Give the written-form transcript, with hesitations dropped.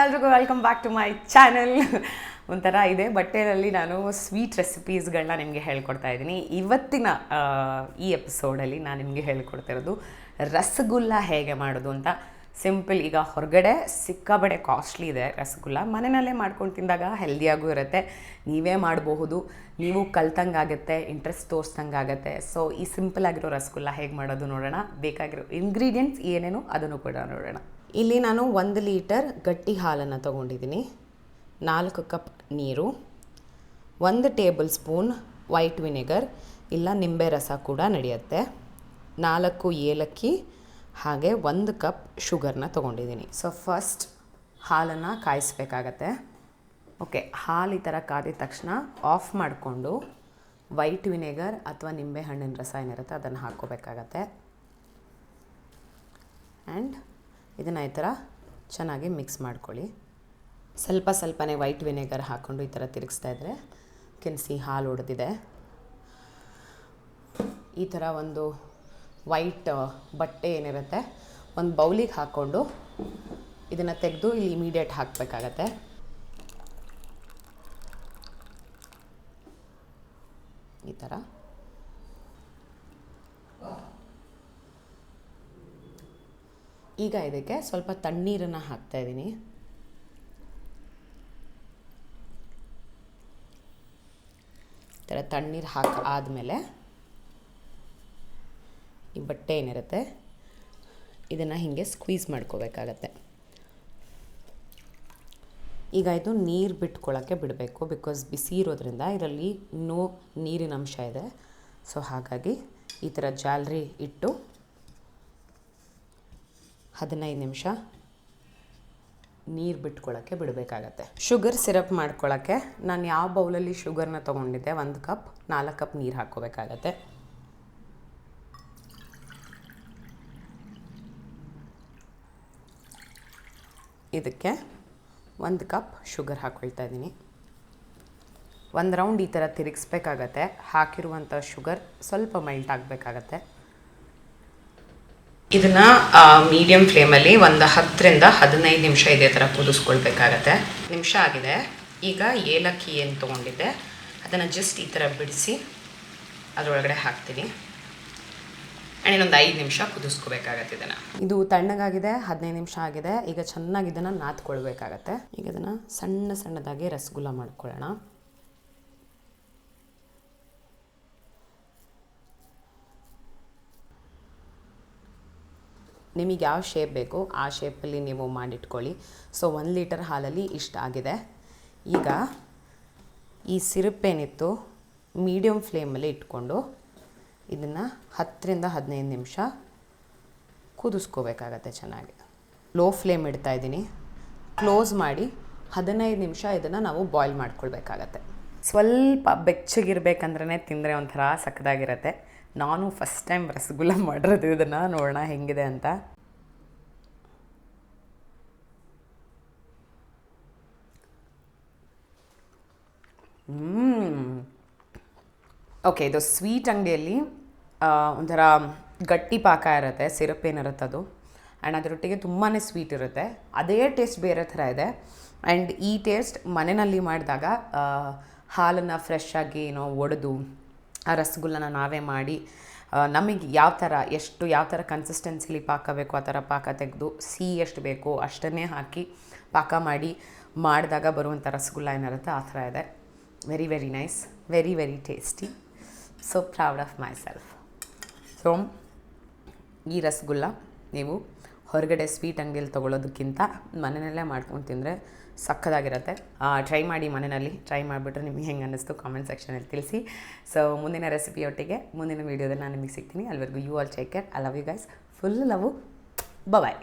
ಎಲ್ರಿಗೂ welcome back to my channel. ಒಂಥರ ಇದೆ ಬಟ್ಟೆಯಲ್ಲಿ ನಾನು ಸ್ವೀಟ್ ರೆಸಿಪೀಸ್ಗಳನ್ನ ನಿಮಗೆ ಹೇಳ್ಕೊಡ್ತಾ ಇದ್ದೀನಿ. ಇವತ್ತಿನ ಈ ಎಪಿಸೋಡಲ್ಲಿ ನಾನು ನಿಮಗೆ ಹೇಳ್ಕೊಡ್ತಿರೋದು ರಸಗುಲ್ಲ ಹೇಗೆ ಮಾಡೋದು ಅಂತ. ಸಿಂಪಲ್, ಈಗ ಹೊರಗಡೆ ಸಿಕ್ಕಾಬಡೆ ಕಾಸ್ಟ್ಲಿ ಇದೆ ರಸಗುಲ್ಲ. ಮನೆಯಲ್ಲೇ ಮಾಡ್ಕೊಂಡು ತಿಂದಾಗ ಹೆಲ್ದಿಯಾಗೂ ಇರುತ್ತೆ, ನೀವೇ ಮಾಡಬಹುದು, ನೀವು ಕಲ್ತಂಗಾಗುತ್ತೆ, ಇಂಟ್ರೆಸ್ಟ್ ತೋರಿಸ್ದಂಗಾಗತ್ತೆ. ಸೊ ಈ ಸಿಂಪಲ್ ಆಗಿರೋ ರಸಗುಲ್ಲ ಹೇಗೆ ಮಾಡೋದು ನೋಡೋಣ. ಬೇಕಾಗಿರೋ ಇಂಗ್ರೀಡಿಯೆಂಟ್ಸ್ ಏನೇನು ಅದನ್ನು ಕೂಡ ನೋಡೋಣ. ಇಲ್ಲಿ ನಾನು 1 ಲೀಟರ್ ಗಟ್ಟಿ ಹಾಲನ್ನು ತೊಗೊಂಡಿದ್ದೀನಿ, 4 ಕಪ್ ನೀರು, 1 ಟೇಬಲ್ ಸ್ಪೂನ್ ವೈಟ್ ವಿನೆಗರ್ ಇಲ್ಲ ನಿಂಬೆ ರಸ ಕೂಡ ನಡೆಯುತ್ತೆ, 4 ಏಲಕ್ಕಿ ಹಾಗೆ 1 ಕಪ್ ಶುಗರ್ನ ತೊಗೊಂಡಿದ್ದೀನಿ. ಸೊ ಫಸ್ಟ್ ಹಾಲನ್ನು ಕಾಯಿಸ್ಬೇಕಾಗತ್ತೆ. ಓಕೆ, ಹಾಲು ಈ ಥರ ಕಾದಿದ ತಕ್ಷಣ ಆಫ್ ಮಾಡಿಕೊಂಡು ವೈಟ್ ವಿನೆಗರ್ ಅಥವಾ ನಿಂಬೆ ಹಣ್ಣಿನ ರಸ ಏನಿರುತ್ತೆ ಅದನ್ನು ಹಾಕ್ಕೋಬೇಕಾಗತ್ತೆ. ಆ್ಯಂಡ್ ಇದನ್ನು ಈ ಥರ ಚೆನ್ನಾಗಿ ಮಿಕ್ಸ್ ಮಾಡ್ಕೊಳ್ಳಿ. ಸ್ವಲ್ಪ ಸ್ವಲ್ಪನೇ ವೈಟ್ ವಿನೆಗರ್ ಹಾಕ್ಕೊಂಡು ಈ ಥರ ತಿರುಗಿಸ್ತಾ ಇದ್ದರೆ ಕೆನ್ಸಿ ಹಾಲು ಉಳಿದಿದೆ. ಈ ಥರ ಒಂದು ವೈಟ್ ಬಟ್ಟೆ ಏನಿರುತ್ತೆ ಒಂದು ಬೌಲಿಗೆ ಹಾಕ್ಕೊಂಡು ಇದನ್ನು ತೆಗೆದು ಇಲ್ಲಿ ಇಮಿಡಿಯೇಟ್ ಹಾಕಬೇಕಾಗತ್ತೆ. ಈ ಥರ ಈಗ ಇದಕ್ಕೆ ಸ್ವಲ್ಪ ತಣ್ಣೀರನ್ನು ಹಾಕ್ತಾಯಿದ್ದೀನಿ. ಈ ಥರ ತಣ್ಣೀರು ಆದಮೇಲೆ ಈ ಬಟ್ಟೆ ಏನಿರುತ್ತೆ ಇದನ್ನು ಹೀಗೆ ಸ್ಕ್ವೀಸ್ ಮಾಡ್ಕೋಬೇಕಾಗತ್ತೆ. ಈಗ ಇದು ನೀರು ಬಿಟ್ಕೊಳ್ಳೋಕ್ಕೆ ಬಿಡಬೇಕು, ಬಿಕಾಸ್ ಬಿಸಿ ಇರೋದ್ರಿಂದ ಇದರಲ್ಲಿ ಇನ್ನೂ ನೀರಿನ ಅಂಶ ಇದೆ. ಸೊ ಹಾಗಾಗಿ ಈ ಥರ ಜಾಲರಿ ಇಟ್ಟು 15 ನಿಮಿಷ ನೀರು ಬಿಟ್ಕೊಳ್ಳೋಕ್ಕೆ ಬಿಡಬೇಕಾಗತ್ತೆ. ಶುಗರ್ ಸಿರಪ್ ಮಾಡ್ಕೊಳ್ಳೋಕ್ಕೆ ನಾನು ಯಾವ ಬೌಲಲ್ಲಿ ಶುಗರ್ನ ತೊಗೊಂಡಿದ್ದೆ 1 ಕಪ್, 4 ಕಪ್ ನೀರು ಹಾಕ್ಕೋಬೇಕಾಗತ್ತೆ. ಇದಕ್ಕೆ 1 ಕಪ್ ಶುಗರ್ ಹಾಕ್ಕೊಳ್ತಾ ಇದ್ದೀನಿ. 1 ರೌಂಡ್ ಈ ಥರ ತಿರುಗಿಸ್ಬೇಕಾಗತ್ತೆ. ಹಾಕಿರುವಂಥ ಶುಗರ್ ಸ್ವಲ್ಪ ಮೆಲ್ಟ್ ಆಗಬೇಕಾಗತ್ತೆ. ಇದನ್ನು ಮೀಡಿಯಮ್ ಫ್ಲೇಮಲ್ಲಿ ಒಂದು 10ರಿಂದ 15 ನಿಮಿಷ ಇದೇ ಥರ ಕುದಿಸ್ಕೊಳ್ಬೇಕಾಗತ್ತೆ. ನಿಮಿಷ ಆಗಿದೆ. ಈಗ ಏಲಕ್ಕಿ ಏನು ತೊಗೊಂಡಿದ್ದೆ ಅದನ್ನು ಜಸ್ಟ್ ಈ ಥರ ಬಿಡಿಸಿ ಅದರೊಳಗಡೆ ಹಾಕ್ತೀನಿ. ಆ್ಯಂಡ್ ಇನ್ನೊಂದು 5 ನಿಮಿಷ ಕುದಿಸ್ಕೋಬೇಕಾಗತ್ತೆ ಇದನ್ನು. ಇದು ತಣ್ಣಗಾಗಿದೆ, 15 ನಿಮಿಷ ಆಗಿದೆ. ಈಗ ಚೆನ್ನಾಗಿ ಇದನ್ನು ನಾದ್ಕೊಳ್ಬೇಕಾಗತ್ತೆ. ಈಗ ಇದನ್ನು ಸಣ್ಣ ಸಣ್ಣದಾಗಿ ರಸಗುಲ್ಲ ಮಾಡ್ಕೊಳ್ಳೋಣ. ನಿಮಗೆ ಯಾವ ಶೇಪ್ ಬೇಕು ಆ ಶೇಪಲ್ಲಿ ನೀವು ಮಾಡಿಟ್ಕೊಳ್ಳಿ. ಸೊ 1 ಲೀಟರ್ ಹಾಲಲ್ಲಿ ಇಷ್ಟ ಆಗಿದೆ. ಈಗ ಈ ಸಿರಪ್ ಏನಿತ್ತು ಮೀಡಿಯಮ್ ಫ್ಲೇಮಲ್ಲಿ ಇಟ್ಕೊಂಡು ಇದನ್ನು 10ರಿಂದ 15 ನಿಮಿಷ ಕುದಿಸ್ಕೋಬೇಕಾಗತ್ತೆ ಚೆನ್ನಾಗಿ. ಲೋ ಫ್ಲೇಮ್ ಇಡ್ತಾ ಇದ್ದೀನಿ, ಕ್ಲೋಸ್ ಮಾಡಿ 15 ನಿಮಿಷ ಇದನ್ನು ನಾವು ಬಾಯ್ಲ್ ಮಾಡ್ಕೊಳ್ಬೇಕಾಗತ್ತೆ. ಸ್ವಲ್ಪ ಬೆಚ್ಚಗಿರ್ಬೇಕಂದ್ರೆ ತಿಂದರೆ ಒಂಥರ ಸಕ್ಕದಾಗಿರುತ್ತೆ. ನಾನು ಫಸ್ಟ್ ಟೈಮ್ ರಸಗುಲ್ಲ ಮಾಡಿರೋದು, ಇದನ್ನು ನೋಡೋಣ ಹೆಂಗಿದೆ ಅಂತ. ಓಕೆ, ಇದು ಸ್ವೀಟ್ ಅಂಗಡಿಯಲ್ಲಿ ಒಂಥರ ಗಟ್ಟಿ ಪಾಕ ಇರುತ್ತೆ, ಸಿರಪ್ ಏನಿರುತ್ತೆ ಅದು. ಆ್ಯಂಡ್ ಅದರೊಟ್ಟಿಗೆ ತುಂಬಾ ಸ್ವೀಟ್ ಇರುತ್ತೆ. ಅದೇ ಟೇಸ್ಟ್ ಬೇರೆ ಥರ ಇದೆ. ಆ್ಯಂಡ್ ಈ ಟೇಸ್ಟ್ ಮನೆಯಲ್ಲಿ ಮಾಡಿದಾಗ ಹಾಲನ್ನು ಫ್ರೆಶ್ ಆಗಿ ಒಡೆದು ಆ ರಸಗುಲ್ಲನ ನಾವೇ ಮಾಡಿ ನಮಗೆ ಯಾವ ಥರ ಕನ್ಸಿಸ್ಟೆನ್ಸಿಲಿ ಪಾಕ ಬೇಕು ಆ ಥರ ಪಾಕ ತೆಗೆದು ಸಿಹಿ ಎಷ್ಟು ಬೇಕೋ ಅಷ್ಟನ್ನೇ ಹಾಕಿ ಪಾಕ ಮಾಡಿದಾಗ ಬರುವಂಥ ರಸಗುಲ್ಲ ಏನಿರುತ್ತೆ ಆ ಥರ ಇದೆ. Very very nice, very very tasty. So proud of my self. So ಈ ರಸಗುಲ್ಲ ನೀವು ಹೊರಗಡೆ ಸ್ವೀಟ್ ಅಂಗಡಿಯಲ್ಲಿ ತೊಗೊಳ್ಳೋದಕ್ಕಿಂತ ಮನೆಯಲ್ಲೇ ಮಾಡ್ಕೊಂಡು ತಿಂದರೆ ಸಕ್ಕದಾಗಿರುತ್ತೆ. ಟ್ರೈ ಮಾಡಿ, ಮನೆಯಲ್ಲಿ ಟ್ರೈ ಮಾಡಿಬಿಟ್ರೆ ನಿಮಗೆ ಹೆಂಗೆ ಅನ್ನಿಸ್ತು ಕಾಮೆಂಟ್ ಸೆಕ್ಷನಲ್ಲಿ ತಿಳಿಸಿ. ಸೊ ಮುಂದಿನ ರೆಸಿಪಿಯೊಟ್ಟಿಗೆ ಮುಂದಿನ ವೀಡಿಯೋದಲ್ಲಿ ನಾನು ನಿಮಗೆ ಸಿಗ್ತೀನಿ. ಅಲ್ಲಿವರೆಗೂ you all take care. I love you guys. Full love. Bye.